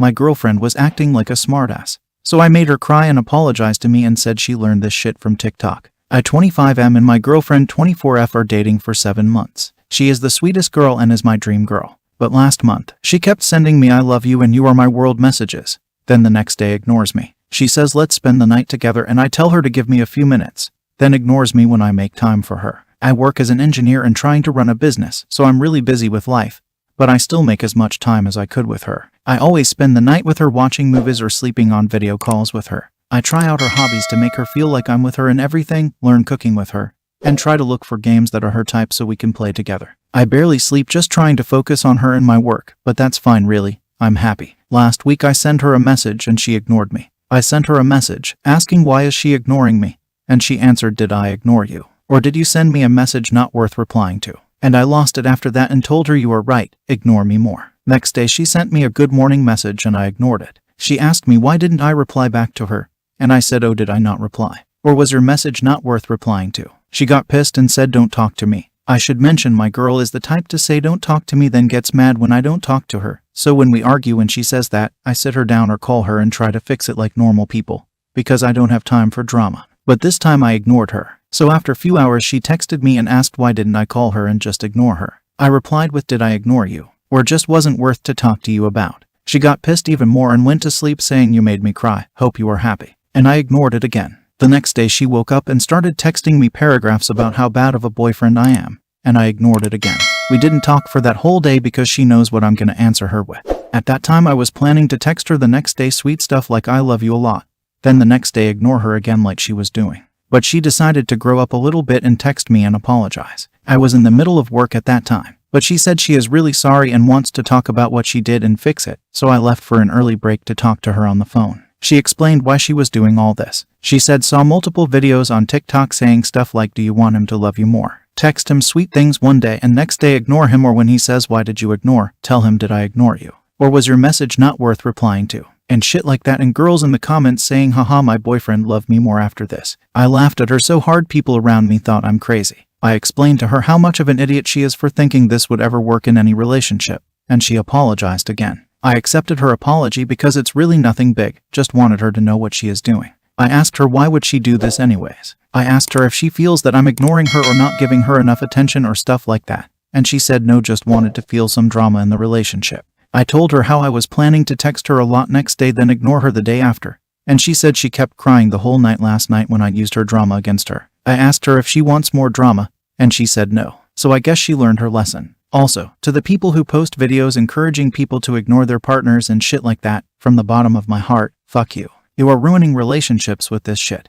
my girlfriend was acting like a smartass. So I made her cry and apologize to me and said she learned this shit from TikTok. I 25M and my girlfriend 24F are dating for 7 months. She is the sweetest girl and is my dream girl. But last month, she kept sending me "I love you" and "you are my world" messages. Then the next day ignores me. She says let's spend the night together and I tell her to give me a few minutes. Then ignores me when I make time for her. I work as an engineer and trying to run a business, so I'm really busy with life. But I still make as much time as I could with her. I always spend the night with her watching movies or sleeping on video calls with her. I try out her hobbies to make her feel like I'm with her in everything, learn cooking with her, and try to look for games that are her type so we can play together. I barely sleep just trying to focus on her and my work, but that's fine really. I'm happy. Last week I sent her a message and she ignored me. I sent her a message asking why is she ignoring me, and she answered, "Did I ignore you? Or did you send me a message not worth replying to?" And I lost it after that and told her, "You are right, ignore me more." Next day she sent me a good morning message and I ignored it. She asked me why didn't I reply back to her, and I said, "Oh, did I not reply? Or was your message not worth replying to?" She got pissed and said, "Don't talk to me." I should mention my girl is the type to say "don't talk to me" then gets mad when I don't talk to her. So when we argue and she says that, I sit her down or call her and try to fix it like normal people, because I don't have time for drama. But this time I ignored her. So after a few hours she texted me and asked why didn't I call her and just ignore her. I replied with, "Did I ignore you? Or just wasn't worth to talk to you about?" She got pissed even more and went to sleep saying, "You made me cry. Hope you are happy." And I ignored it again. The next day she woke up and started texting me paragraphs about how bad of a boyfriend I am, and I ignored it again. We didn't talk for that whole day because she knows what I'm gonna answer her with. At that time I was planning to text her the next day sweet stuff like "I love you a lot." Then the next day ignore her again like she was doing. But she decided to grow up a little bit and text me and apologize. I was in the middle of work at that time, but she said she is really sorry and wants to talk about what she did and fix it, so I left for an early break to talk to her on the phone. She explained why she was doing all this. She said saw multiple videos on TikTok saying stuff like "Do you want him to love you more? Text him sweet things one day and next day ignore him, or when he says why did you ignore, tell him did I ignore you? Or was your message not worth replying to?" And shit like that, and girls in the comments saying "haha, my boyfriend loved me more after this." I laughed at her so hard people around me thought I'm crazy. I explained to her how much of an idiot she is for thinking this would ever work in any relationship, and she apologized again. I accepted her apology because it's really nothing big, just wanted her to know what she is doing. I asked her why would she do this anyways. I asked her if she feels that I'm ignoring her or not giving her enough attention or stuff like that, and she said no, just wanted to feel some drama in the relationship. I told her how I was planning to text her a lot next day then ignore her the day after, and she said she kept crying the whole night last night when I used her drama against her. I asked her if she wants more drama, and she said no, so I guess she learned her lesson. Also, to the people who post videos encouraging people to ignore their partners and shit like that, from the bottom of my heart, fuck you. You are ruining relationships with this shit.